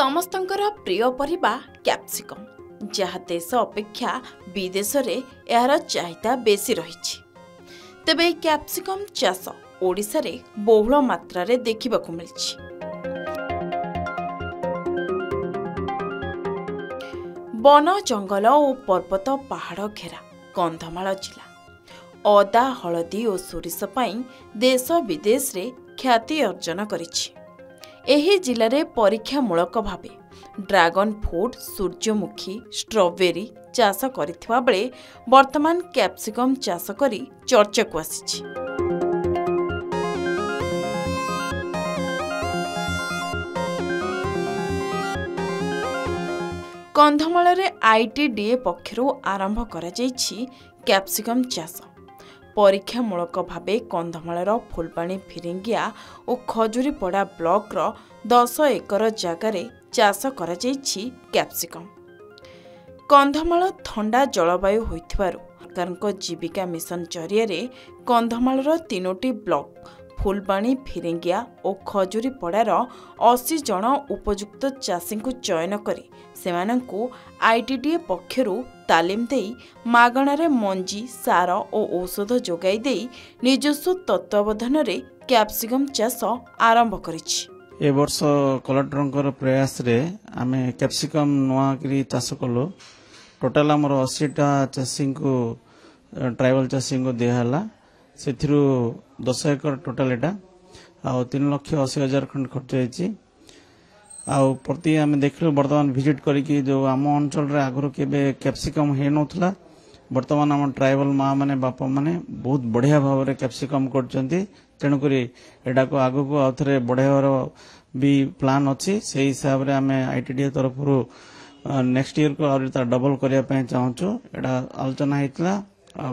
समस्तंकर प्रिय परिबा कैप्सिकम जहाँ देश अपेक्षा विदेश रे यार चाहिदा बेसी रही। तेबे कैप्सिकम चाष ओडिशा रे बहुल मात्रा रे देखिबाकु मिलछि। वन जंगल और पर्वत पहाड़ घेरा कंधमाल जिला अदा हलदी और सोरिष पई देश विदेश रे ख्याति अर्जन करिछि। एही जिले में परीक्षामूलक भावे ड्रैगन फ्रूट सूर्यमुखी स्ट्रॉबेरी चाष करिथिबा बेले वर्तमान कैप्सिकम चाष करी चर्चा को आसीछि। कंधमाल रे आईटीडीए पक्षरु आरंभ करा जायछि कैप्सिकम चाष। परीक्षामूलक भावे कंधमाल फुलबाणी फिरिंगिया और खजुरीपड़ा ब्लॉक 10 एकर जगार चाष करा जायछि कैप्सिकम। कंधमाल थंडा जलवायु होइथिबारु सरकारक जीविका मिशन जरिया कंधमाल 3टी ब्लॉक फुलबाणी फिरिंगिया और खजुरीपड़ार 80 जन उपयुक्त चाषी को चयन करी सेमानंकु आईटीडीए पक्षरु तालीम देई मागणारे मंजी सार और औषध जोगाई देई निजस्व तत्वावधान रे कैप्सिकम चाष आरंभ करिछि। ए वर्ष कलेक्टर प्रयास रे आमे कैप्सिकम नुआकरी चाष कलो। टोटाल हमर 80टा चाषी को ट्राइबल चाषी को दिहला से 10 एकर टोटाल एटा आ 3,80,000 खंड खर्च होइछि। आउ प्रति आमे देखलु वर्तमान विजिट करिकि जो आम अंचल रे आगरो केबे कैप्सिकम हे नथला वर्तमान आम ट्राइबल माँ माने बापा माने बहुत बढ़िया भाव रे कैप्सिकम करचंती। तेणु करी एटा को आगो को आउथरे बढ़ेवार भी प्लान अछि। से हिसाब रे आमे आईटीडीए तरफ नेक्स्ट ईयर को और डबल करिया पे चाहूछु। एटा आलोचना हेतला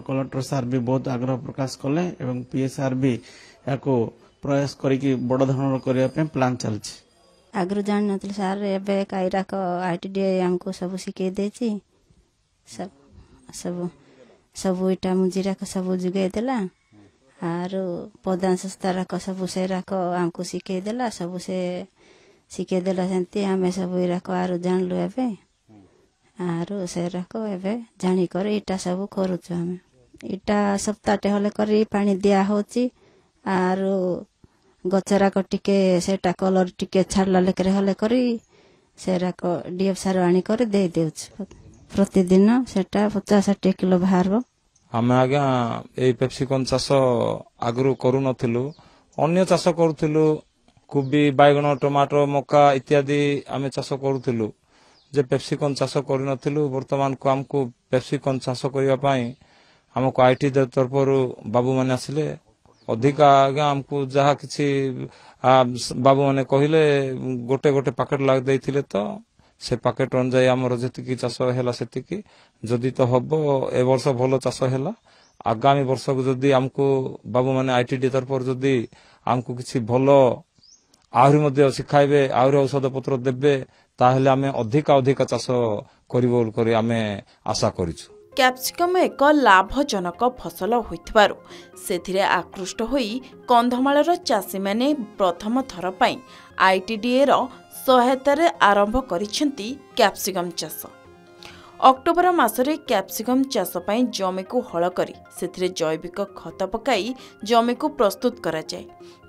कलेक्टर सार भी बहुत आग्रह प्रकाश कले एवं पीएसआर भी याको प्रयास करिकि बड़ धৰণৰ करिया पे प्लान चलछि। आग्रह जान नथले सार एबे कायरा को आईटीडीए हमको सब सिखे देछि। सब सब सब इटा मुजिरा को सब जुगे देला आर प्रधान संस्था को सब सेरा को हमको सिखे देला सब से सिखे देला सेंती हमें सब इरा को आर जानलु एबे आरो सेरा को एबे जानी कर इटा सब करूछु। हमें इटा सप्ताहटे हले करी पानी दिया होची आरो गचरा को टिके सेटा कलर टिके छाड़ला लेकर हले करी सेरा को डीएफ सार आनी कर दे देउछ। प्रतिदिन सेटा 50-60 किलो बाहरबो। हमें आगे ए पेप्सिकम चाष आगु करू नथिलु अन्य चाष करूथिलु कोबी बैगन टमाटर मक्का इत्यादि आमे चाष करूथिलु जे पेप्सिकम चाष करू नथिलु। वर्तमान को हमको पेप्सिकम चाष करिया पई हमको आईटी तरफरु बाबू माने आसिले अधिका आगे हमको जहा किछि बाबू माने कहिले गोटे गोटे पैकेट लाग देथिले तो से पैकेट अनुसार हमर जतिकी चाष हैला सेतिकी जदि तो हबो ए वर्ष भलो चाष हैला आगामी वर्ष को जदि हमको बाबू माने आईटीडी तरफर जदि हमको किछि भलो आहुरी मध्ये सिखाइबे आहुरी औषध पत्र देबे ताहले आमे अधिका चाष करिबो करी आमे आशा करिछु। कैप्सिकम एक लाभजनक फसल होइथिबारु सेथिरे आकृष्ट होई कंधमालर चाषी माने प्रथम थर पई आईटीडीए रो सहायतारे आरंभ करिसेंती कैप्सिकम चाष। अक्टोबर मासरे कैप्सिकम चाष पई जमी को हळ करी सेथिरे जैविक खत पकाई जमी को प्रस्तुत करा जाय।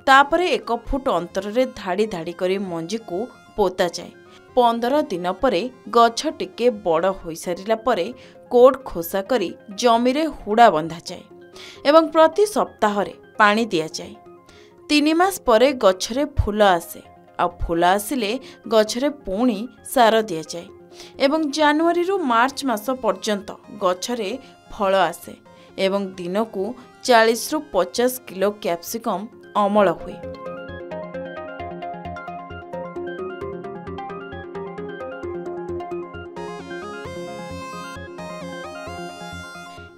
तापरे 1 फुट अंतर रे धाड़ी धाड़ी करी मंजी को पोता जाय। 15 दिन परे गछ टिके बड़ होई सारिला परे कोड खोसा करी जमीरे हुड़ा बंधा जाए एवं प्रति सप्ताह रे पानी दिया जाए। 3 मास परे गछरे फूल आसे आ फूल आसिले गछरे पुणी सार दिया जाए एवं जनवरी रु मार्च मास पर्यंत गछरे फल आसे एवं दिन को 40 रु 50 किलो कैप्सिकम अमल हुए।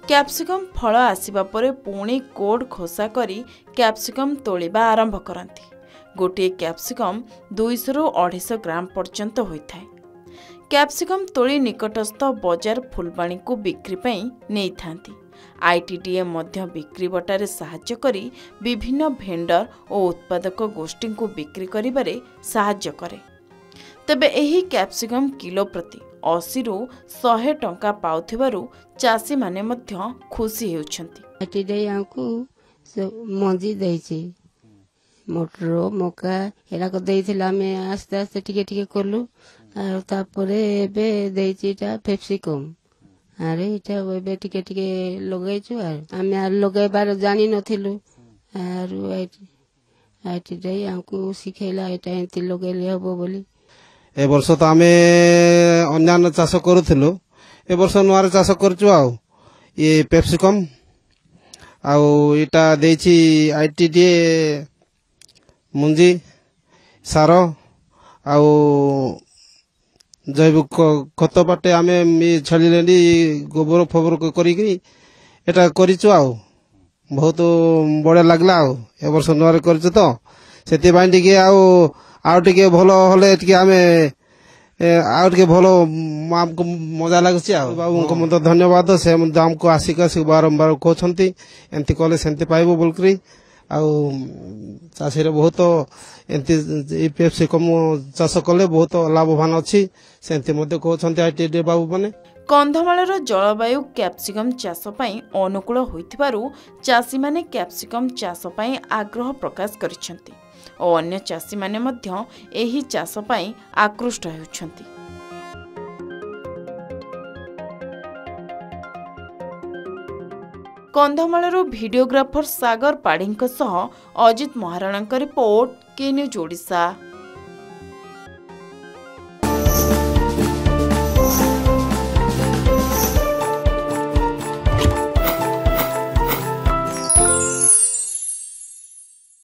कैप्सिकम फल आसिबा परे पुणी कोड खोसा करी कैप्सिकम तोलिबा आरंभ करती। गोटे कैप्सिकम 200 रु 250 ग्राम पर्यंत होइथाय। कैप्सिकम तोली निकटस्थ बाजार फुलबाणी को बिक्री पई नेई थांती। आईटीडीए मध्य बिक्री बटारे साहाय्य करी विभिन्न भेंडर और उत्पादक गोष्ठी को बिक्री करिबारे साहाय्य करे। ତେବେ ଏହି କ୍ୟାପ୍ସିକମ୍ କିଲୋ ପ୍ରତି 80 ରୁ 100 ଟଙ୍କା ପାଉଥିବାରୁ ଚାଷୀମାନେ ମଧ୍ୟ ଖୁସି ହେଉଛନ୍ତି। ଆଇଟିଡି ଆମକୁ ମଞ୍ଜି ଦେଇଛି, ମଟର ମକା ଏରାକ ଦେଇଥିଲା, ଆମେ ଆସ୍ତେ ଆସ୍ତେ ଟିକେ ଟିକେ କଲୁ। ଆଉ ତାପରେ ଏବେ ଦେଇଛି ଏଇଟା ପେପ୍ସିକମ୍, ଆରେ ଏଇଟା ଏବେ ଟିକେ ଟିକେ ଲଗେଇଛୁ। ଆଉ ଆମେ ଲଗେଇବାର ଜାଣିନଥିଲୁ, ଆରୁ ଆଇଟିଡି ଆମକୁ ଶିଖେଇଲା ଏଇଟା ଏମିତି ଲଗେଇଲେ ହବ ବୋଲି। ए वर्ष तो आम अन्य चाष करूँ, ए वर्ष नुआ चाष करचु। ये पेप्सिकम आईटा देछि आईटीडी मुंजी सार आउ जैविक खत बाटे आम छेली गोबर फोबर करा करिचु। बहुत बढ़िया लगला। ए वर्ष नुआ करिचु तो सेति टिके आउटे भल हेल्ले आउटे भल आमको मजा लगुच। बाबू को मत धन्यवाद, से आमको आसिक आसिक बारंबार कहते एमती कले सेमती पाइब बोलकर। चाषी बहुत एमती पेप्सिकम चाष कले बहुत लाभवान अच्छी सेमती कहते आईटीडी बाबू मैंने। कंधमालर जलवायु कैप्सिकम चाष पई अनुकूल होइथिबारु चाषी माने कैप्सिकम चाष पई आग्रह प्रकाश करिसेंती और अन्य चाषी माने मध्य एही चाष पई आकृष्ट हेउछंती। कंधमालर भिडियोग्राफर सागर पाढ़ीଙ୍କ सह अजित महाराणाଙ୍କ रिपोर्ट के न्यूज ओडिशा।